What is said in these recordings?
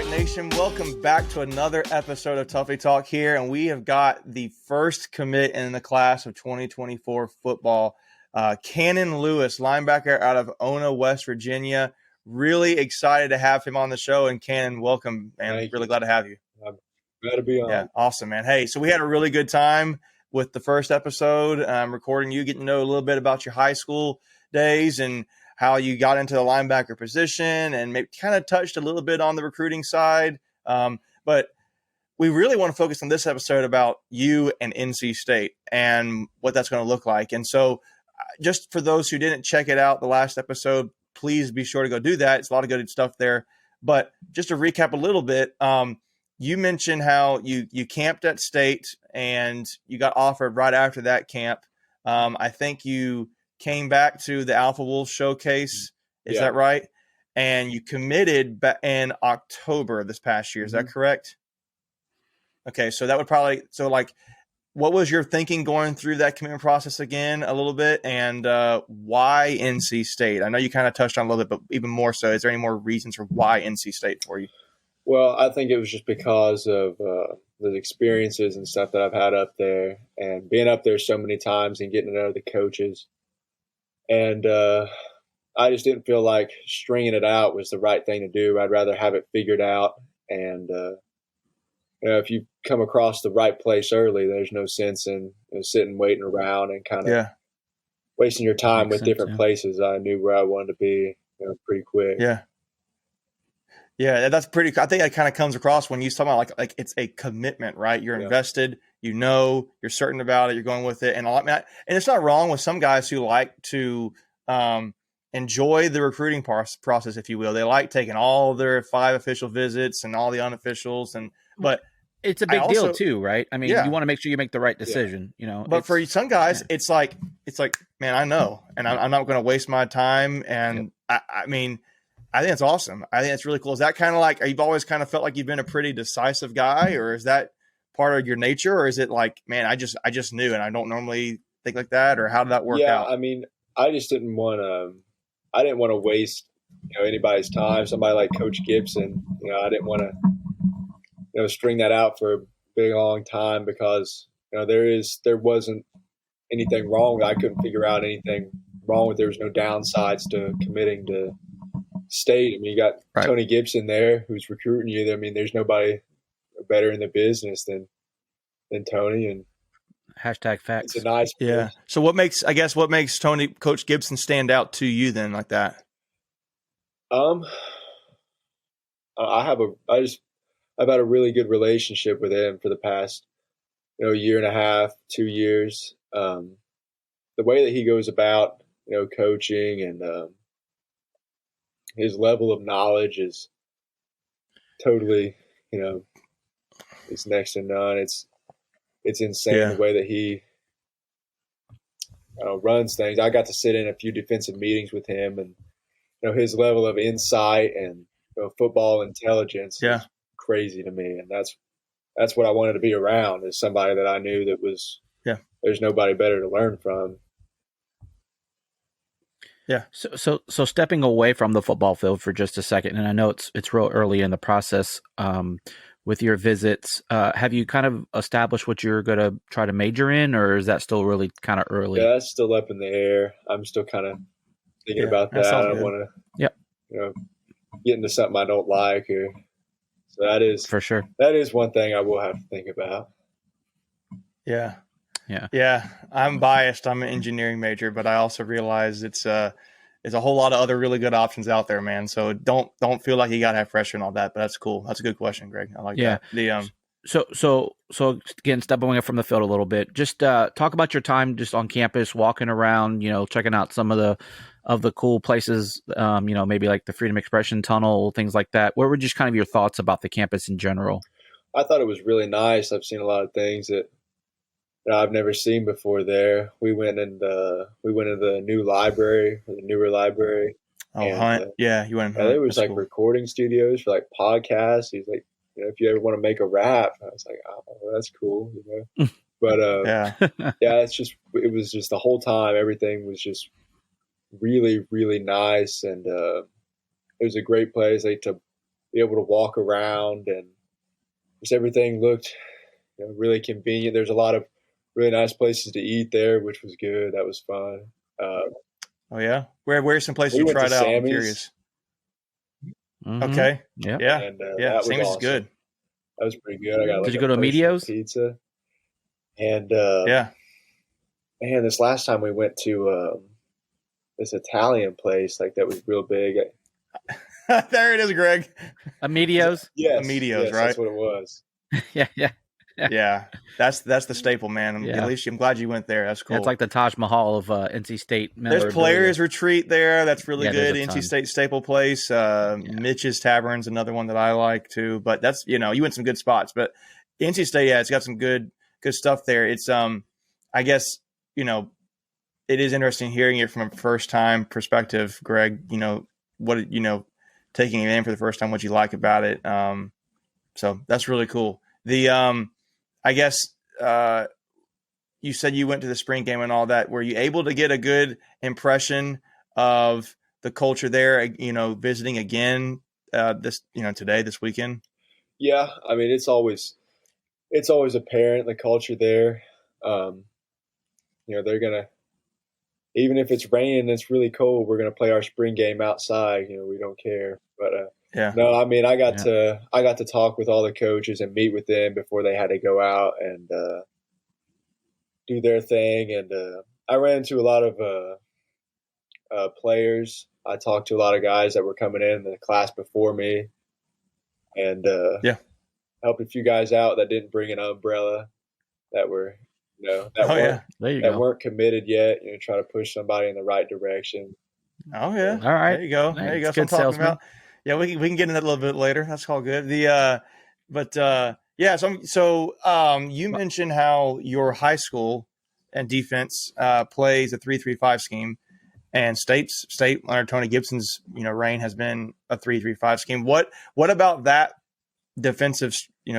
Linebacker Nation, welcome back to another episode of Tuffy Talk here, and we have got the first commit in the class of 2024 football, Cannon Lewis, linebacker out of Ona, West Virginia. Really excited to have him on the show, and Cannon, welcome, man. Really glad to have you. I'm glad to be on. Yeah, awesome, man. Hey, so we had a really good time with the first episode, recording you, getting to know a little bit about your high school days and how you got into the linebacker position, and maybe kind of touched a little bit on the recruiting side. But we really want to focus on this episode about you and NC State and what that's going to look like. And so just for those who didn't check it out, the last episode, please be sure to go do that. It's a lot of good stuff there. But just to recap a little bit, you mentioned how you camped at State and you got offered right after that camp. I think you came back to the Alpha Wolf Showcase. Is that right? And you committed in October this past year. Is that correct? Okay. So that would probably, what was your thinking going through that commitment process again a little bit, and why NC State? I know you kind of touched on a little bit, but even more so, is there any more reasons for why NC State for you? Well, I think it was just because of the experiences and stuff that I've had up there, and being up there so many times and getting to know the coaches. And I just didn't feel like stringing it out was the right thing to do. I'd rather have it figured out. And, if you come across the right place early, there's no sense in sitting, waiting around and kind of wasting your time with different places. I knew where I wanted to be pretty quick. Yeah, that's pretty. I think that kind of comes across when you talk about like it's a commitment, right? You're invested, you're certain about it, you're going with it, and and it's not wrong with some guys who like to enjoy the recruiting process, if you will. They like taking all their 5 official visits and all the unofficials, but it's a big deal too, right? I mean, you want to make sure you make the right decision, But for some guys, it's like, man, I know, and I'm not going to waste my time. And I mean, I think it's awesome. I think it's really cool. Is that kind of like, you've always kind of felt like you've been a pretty decisive guy, or is that part of your nature, or is it like, man, I just knew, and I don't normally think like that, or how did that work out? I mean, I just didn't want to waste, anybody's time. Somebody like Coach Gibson, I didn't want to, string that out for a big long time because, there wasn't anything wrong. I couldn't figure out anything wrong with. There was no downsides to committing to State. I mean, you got Tony Gibson there who's recruiting you. I mean, there's nobody better in the business than Tony, and hashtag facts. It's a nice place. So what makes Coach Gibson stand out to you then like that? I've had a really good relationship with him for the past, year and a half, 2 years. The way that he goes about, coaching and his level of knowledge is totally, it's next to none. It's insane the way that he runs things. I got to sit in a few defensive meetings with him, and his level of insight and football intelligence is crazy to me, and that's what I wanted to be around, is somebody that I knew that was there's nobody better to learn from. Yeah. So stepping away from the football field for just a second, and I know it's real early in the process with your visits. Have you kind of established what you're going to try to major in, or is that still really kind of early? Yeah, that's still up in the air. I'm still kind of thinking about that. I don't want to, get into something I don't like, so that is for sure. That is one thing I will have to think about. Yeah. I'm biased. I'm an engineering major, but I also realize it's a whole lot of other really good options out there, man. So don't feel like you got to have pressure and all that, but that's cool. That's a good question, Greg. I like that. So again, stepping away from the field a little bit, just talk about your time just on campus, walking around, checking out some of the cool places, maybe like the Freedom Expression Tunnel, things like that. What were just kind of your thoughts about the campus in general? I thought it was really nice. I've seen a lot of things that I've never seen before there. We went in the new library, or the newer library. Oh, and, Hunt. You went in Hunt. There was like recording studios for like podcasts. He's like, if you ever want to make a rap, I was like, oh, that's cool, But it was just the whole time, everything was just really, really nice, and it was a great place. Like to be able to walk around, and just everything looked really convenient. There's a lot of really nice places to eat there, which was good. That was fun. Oh yeah, where's some places We you went to tried out? I'm Sammy's. curious. Mm-hmm. Okay. Yeah. Yeah. And Yeah. that was Sammy's is awesome. good. That was pretty good. I got Did like you a go to personal Emilio's? pizza. And Yeah. man, this last time we went to this Italian place like that was real big. There it is, Greg. Emilio's? Emilio's, Yes, right? that's what it was. Yeah, yeah. Yeah. That's the staple, man. Yeah. At least I'm glad you went there. That's cool. Yeah, it's like the Taj Mahal of NC State There's memorabilia. Players Retreat there. That's really Yeah, there's good. a ton. NC State staple place. Mitch's Tavern's another one that I like too. But that's you went some good spots. But NC State, yeah, it's got some good stuff there. It's I guess it is interesting hearing it from a first time perspective, Greg. What taking it in for the first time, what you like about it. So that's really cool. The I guess you said you went to the spring game and all that. Were you able to get a good impression of the culture there? Visiting again this weekend. Yeah, I mean it's always apparent the culture there. They're gonna, even if it's raining and it's really cold, we're gonna play our spring game outside. We don't care. But Yeah. no, I mean I got to talk with all the coaches and meet with them before they had to go out and do their thing. And I ran into a lot of players. I talked to a lot of guys that were coming in the class before me, and helped a few guys out that didn't bring an umbrella, that were that weren't committed yet. Try to push somebody in the right direction. Oh yeah, all right. There you go. There you go. That's what I'm talking about. Yeah, we can get into that a little bit later. That's all good. So you mentioned how your high school and defense plays a 3-3-5 scheme, and state under Tony Gibson's reign has been a 3-3-5 scheme. What about that defensive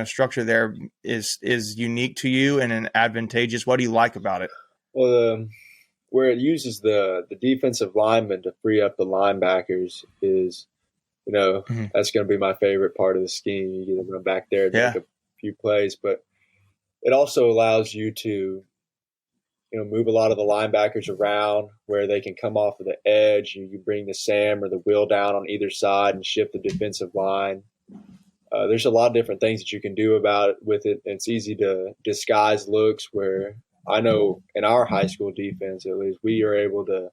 structure there is unique to you and advantageous? What do you like about it? Well, where it uses the defensive linemen to free up the linebackers is, that's going to be my favorite part of the scheme. You get to run back there and make a few plays, but it also allows you to, move a lot of the linebackers around where they can come off of the edge. You bring the Sam or the Will down on either side and shift the defensive line. There's a lot of different things that you can do with it. It's easy to disguise looks, where I know in our high school defense, at least, we are able to,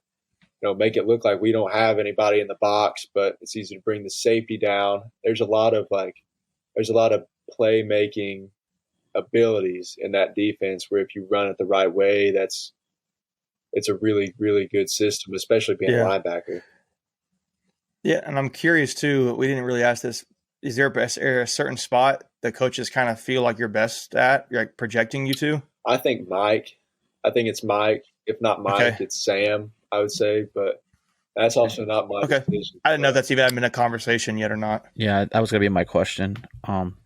make it look like we don't have anybody in the box, but it's easy to bring the safety down. There's a lot of playmaking abilities in that defense, where if you run it the right way, it's a really, really good system, especially being a linebacker. Yeah, and I'm curious too. We didn't really ask this. Is there a certain spot the coaches kind of feel like you're best at, like projecting you to? I think Mike. I think it's Mike. If not Mike, it's Sam, I would say. But that's also not my decision. I didn't know that's even been a conversation yet or not. Yeah, that was going to be my question.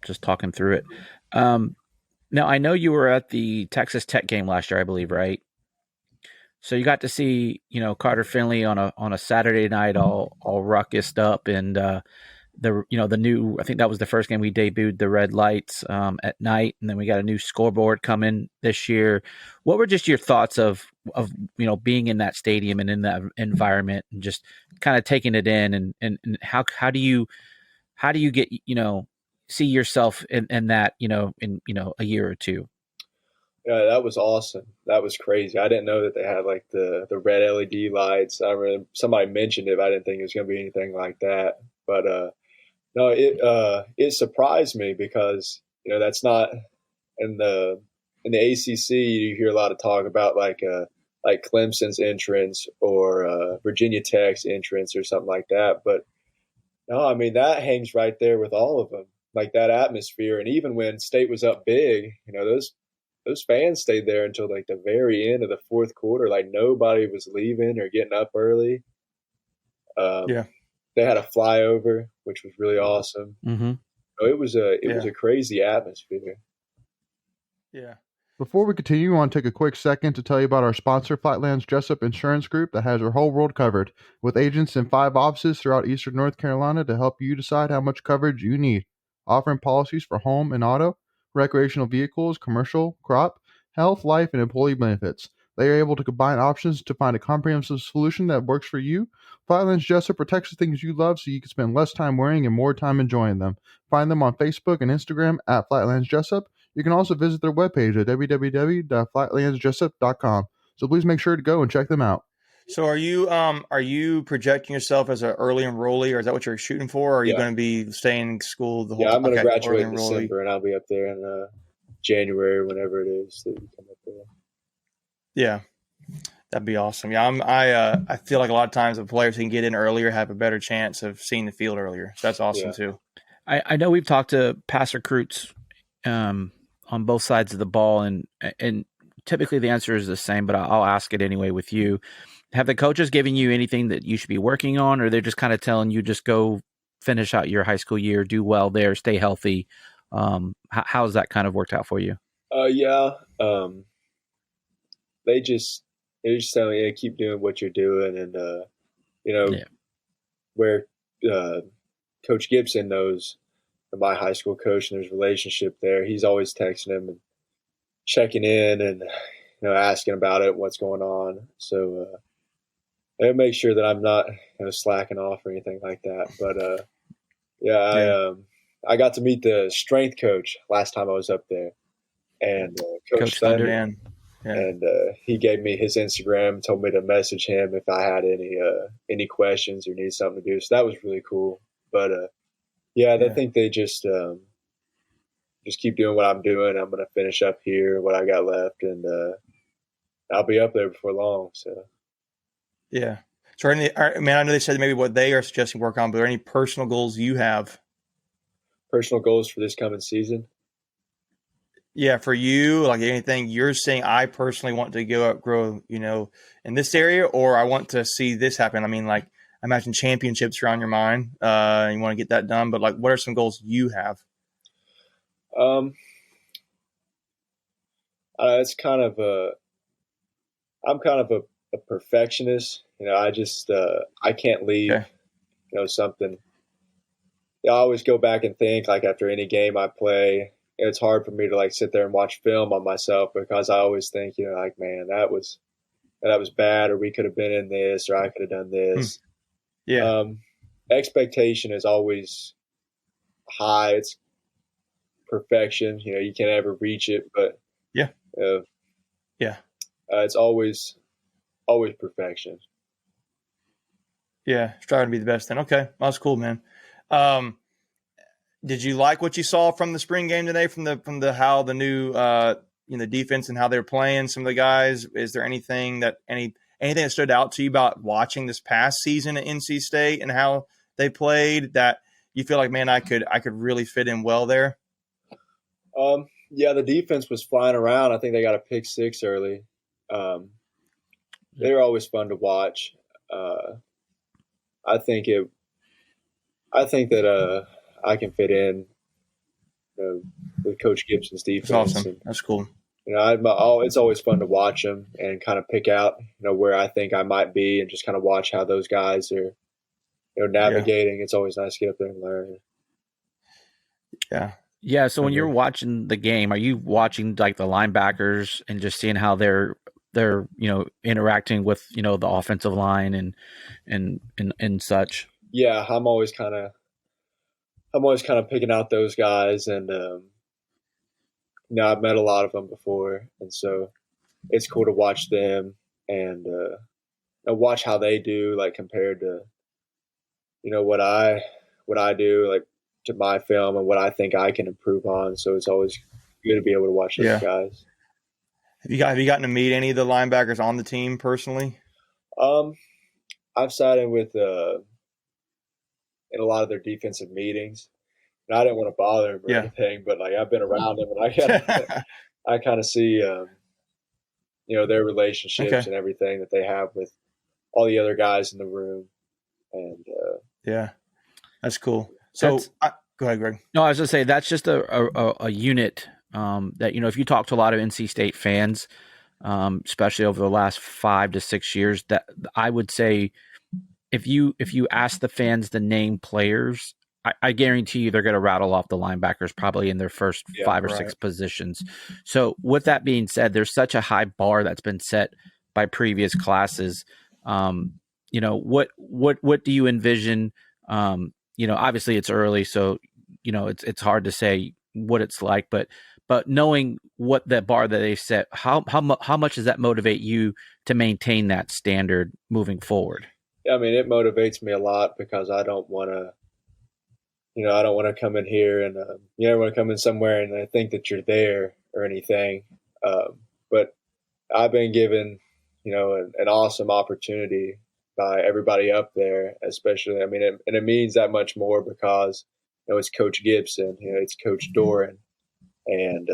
Just talking through it. Now, I know you were at the Texas Tech game last year, I believe, right? So you got to see, Carter Finley on a Saturday night, all ruckused up, and the new, I think that was the first game we debuted the red lights at night, and then we got a new scoreboard coming this year. What were just your thoughts of being in that stadium and in that environment, and just kind of taking it in, and how do you get see yourself in that in a year or two? Yeah, that was awesome. That was crazy. I didn't know that they had like the red LED lights. I remember somebody mentioned it, but I didn't think it was going to be anything like that. But no, it surprised me, because that's not in the ACC. You hear a lot of talk about like Clemson's entrance or Virginia Tech's entrance or something like that. But no, I mean that hangs right there with all of them, like that atmosphere. And even when State was up big, those fans stayed there until like the very end of the fourth quarter. Like nobody was leaving or getting up early. They had a flyover, which was really awesome. Mm-hmm. So it was a crazy atmosphere. Yeah. Before we continue, I want to take a quick second to tell you about our sponsor, Flightland's Jessup Insurance Group, that has your whole world covered, with agents in 5 offices throughout eastern North Carolina to help you decide how much coverage you need. Offering policies for home and auto, recreational vehicles, commercial, crop, health, life, and employee benefits. They are able to combine options to find a comprehensive solution that works for you. Flightland's Jessup protects the things you love so you can spend less time worrying and more time enjoying them. Find them on Facebook and Instagram at Flightlands Jessup. You can also visit their webpage at www.flightlandsjessup.com. So please make sure to go and check them out. So are you projecting yourself as an early enrollee, or is that what you're shooting for? Or are you going to be staying in school the whole time? Yeah, I'm going to graduate in December, and I'll be up there in January, whenever it is that you come up there. Yeah, that'd be awesome. Yeah, I feel like a lot of times the players who can get in earlier have a better chance of seeing the field earlier. So that's awesome too. I know we've talked to past recruits on both sides of the ball, and typically the answer is the same, but I'll ask it anyway with you. Have the coaches given you anything that you should be working on, or they're just kind of telling you just go finish out your high school year, do well there, stay healthy? How's that kind of worked out for you? They just tell me, keep doing what you're doing, and where Coach Gibson knows my high school coach, and there's a relationship there. He's always texting him and checking in, and asking about it, what's going on. So I make sure that I'm not slacking off or anything like that. But I got to meet the strength coach last time I was up there, and Coach Thunder. Yeah. And he gave me his Instagram, told me to message him if I had any questions or need something to do. So that was really cool. But I think they just keep doing what I'm doing. I'm going to finish up here what I got left, and I'll be up there before long. So yeah. So I know they said maybe what they are suggesting work on, but are there any personal goals you have? Personal goals for this coming season? Yeah, for you, like anything you're saying, I personally want to grow, in this area, or I want to see this happen. I mean, like, I imagine championships are on your mind. You want to get that done, but like, what are some goals you have? It's kind of I'm kind of a perfectionist. I just I can't leave, something. I always go back and think, like, after any game I play. It's hard for me to like sit there and watch film on myself, because I always think, like, man, that was bad, or we could have been in this, or I could have done this. Yeah. Expectation is always high. It's perfection. You can't ever reach it, but it's always perfection. Yeah, striving to be the best then. Okay, that's cool, man. Did you like what you saw from the spring game today? From the how the new defense and how they're playing some of the guys? Is there anything that stood out to you about watching this past season at NC State and how they played that you feel like, man, I could really fit in well there? The defense was flying around. I think they got a pick six early. They're always fun to watch. I think that I can fit in with Coach Gibson's defense. That's awesome. That's cool. It's always fun to watch them and kind of pick out, where I think I might be, and just kind of watch how those guys are, navigating. Yeah. It's always nice to get up there and learn. Yeah. Yeah. So when you're watching the game, are you watching like the linebackers and just seeing how they're interacting with, the offensive line and such? Yeah. I'm always kind of picking out those guys, and I've met a lot of them before, and so it's cool to watch them and watch how they do, like, compared to what I do, like, to my film and what I think I can improve on. So it's always good to be able to watch those guys. Have you gotten to meet any of the linebackers on the team personally? I've sat in with in a lot of their defensive meetings. And I didn't want to bother them or anything, but like, I've been around them, and I kind of see their relationships and everything that they have with all the other guys in the room. And that's cool. So go ahead, Greg. No, I was going to say that's just a unit that, you know, if you talk to a lot of NC State fans, especially over the last 5 to 6 years, that I would say if you ask the fans to name players, I guarantee you they're going to rattle off the linebackers probably in their first 5 or 6 positions. So with that being said, there's such a high bar that's been set by previous classes. You know, what do you envision? You know, obviously it's early, so you know it's hard to say what it's like, but knowing what that bar that they set, how much does that motivate you to maintain that standard moving forward? Yeah, I mean, it motivates me a lot because I don't want to, I don't want to come in here and you don't want to come in somewhere and I think that you're there or anything. But I've been given, an awesome opportunity by everybody up there, especially. I mean, and it means that much more because it's Coach Gibson, it's Coach Doran, and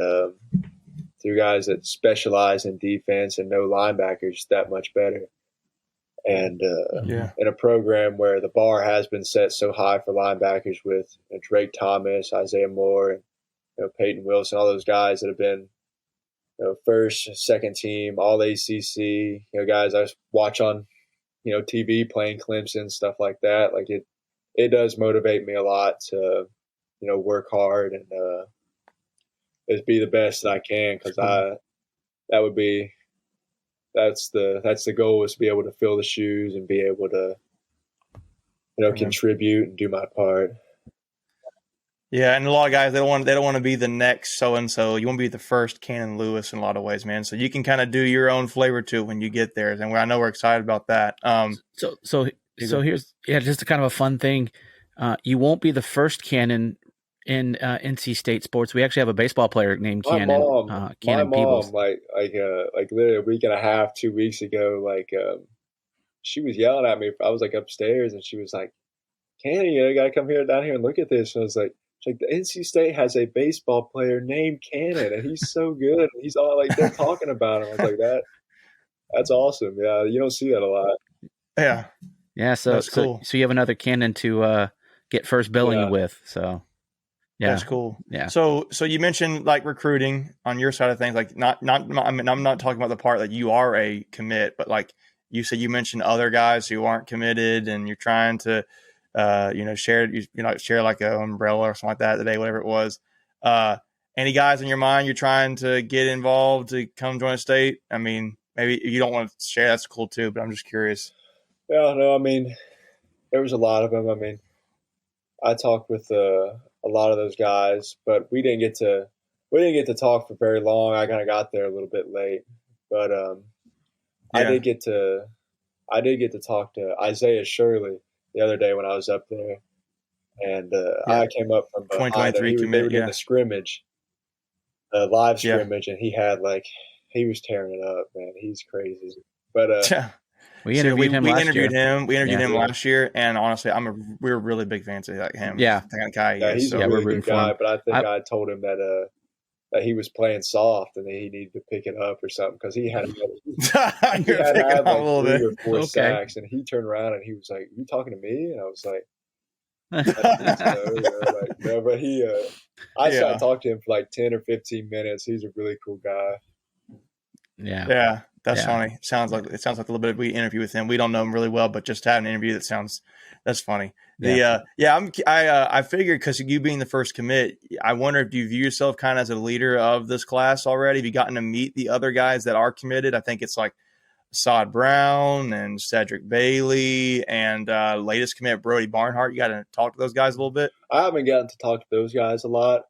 two guys that specialize in defense and know linebackers that much better. And in a program where the bar has been set so high for linebackers with Drake Thomas, Isaiah Moore, and Peyton Wilson, all those guys that have been first, second team, all ACC, guys I watch on TV playing Clemson, stuff like that. Like it does motivate me a lot to work hard and just be the best that I can because that's the goal, is to be able to fill the shoes and be able to contribute and do my part. Yeah, and a lot of guys they don't want to be the next so and so. You want to be the first Cannon Lewis in a lot of ways, man. So you can kind of do your own flavor to it when you get there, and I know we're excited about that. So here's just a kind of a fun thing. You won't be the first Cannon in NC State sports. We actually have a baseball player named Cannon. Cannon Peebles. Like literally a week and a half, 2 weeks ago, she was yelling at me. I was upstairs, and she was like, "Cannon, you got to come down here and look at this." And I was like, the NC State has a baseball player named Cannon, and he's so good. And he's all they're talking about him. I was like, that's awesome. Yeah, you don't see that a lot. Yeah. So that's cool. So you have another Cannon to get first billing with. So yeah, that's cool. Yeah. So you mentioned recruiting on your side of things. I mean, I'm not talking about the part that you are a commit, but you said you mentioned other guys who aren't committed, and you're trying to. Share like an umbrella or something like that today, whatever it was. Any guys in your mind you're trying to get involved to come join a state? I mean, maybe if you don't want to share, that's cool too, but I'm just curious. Yeah, no, I mean, there was a lot of them. I mean, I talked with a lot of those guys, but we didn't get to talk for very long. I kind of got there a little bit late, but I did get to talk to Isaiah Shirley the other day when I was up there, and I came up from 2023 commit. In the scrimmage, the live scrimmage, and he was tearing it up, man. He's crazy. But we interviewed him. We interviewed him last year, and honestly, we're really big fans of him. Yeah, that kind of guy. Yeah, he's a really good guy. But I think I told him that he was playing soft and that he needed to pick it up or something because he had a little 3 or 4 sacks, and he turned around and he was like, "You talking to me?" And I was like, "I think so." No, but I sat and talked to him for 10 or 15 minutes. He's a really cool guy. Yeah, that's funny. It sounds like a little bit. We interview with him. We don't know him really well, but just having an interview that's funny. I figured because you being the first commit, I wonder if you view yourself kind of as a leader of this class already. Have you gotten to meet the other guys that are committed? I think it's Sod Brown and Cedric Bailey and latest commit Brody Barnhart. You got to talk to those guys a little bit. I haven't gotten to talk to those guys a lot,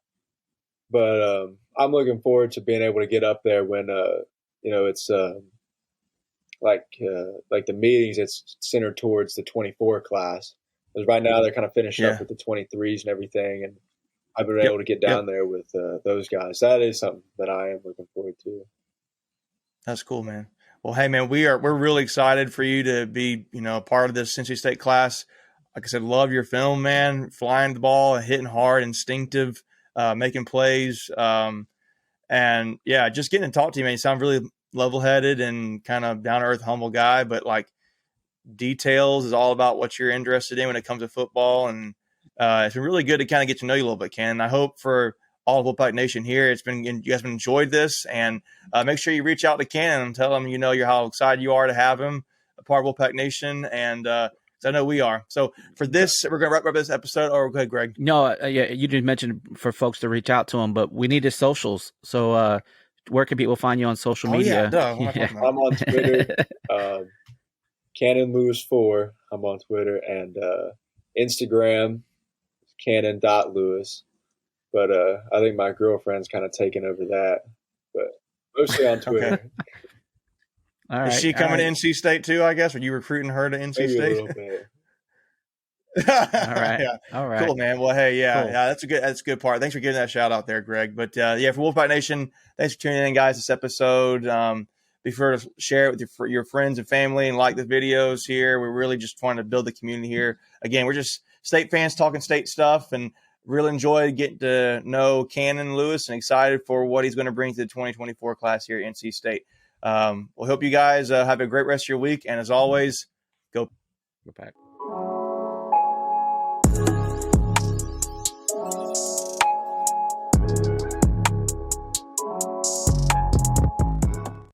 but I'm looking forward to being able to get up there when it's the meetings. It's centered towards the 24 class. Because right now they're kind of finishing up with the 23s and everything, and I've been able to get down there with those guys. That is something that I am looking forward to. That's cool, man. Well, hey, man, we're really excited for you to be part of this Cincy State class. Like I said, love your film, man. Flying the ball, hitting hard, instinctive, making plays, and just getting to talk to you, man. You sound really level-headed and kind of down-to-earth, humble guy, but details is all about what you're interested in when it comes to football, and it's been really good to kind of get to know you a little bit, Ken. I hope for all of Wolfpack Nation here. You guys have enjoyed this, and make sure you reach out to Cannon and tell him how excited you are to have him a part of Wolfpack Nation, and I know we are. So for this, we're going to wrap up this episode. Or go ahead, Greg. No, yeah, you did mention for folks to reach out to him, but we need his socials. So where can people find you on social media? Yeah, I'm on Twitter, Cannon Lewis 4. I'm on Twitter, and Instagram, Cannon.Lewis. But I think my girlfriend's kind of taken over that, but mostly on Twitter. Okay. All right. Is she coming to NC State too, I guess? Are you recruiting her to NC Maybe State? A little bit. All right. Yeah. All right. Cool, man. Well, hey, yeah, Cool. yeah, that's a good part. Thanks for giving that shout out there, Greg. But yeah, for Wolfpack Nation, thanks for tuning in, guys, this episode. Be sure to share it with your friends and family and like the videos here. We're really just trying to build the community here. Again, we're just state fans talking state stuff, and really enjoyed getting to know Cannon Lewis and excited for what he's going to bring to the 2024 class here at NC State. We'll hope you guys have a great rest of your week. And as always, go Pack.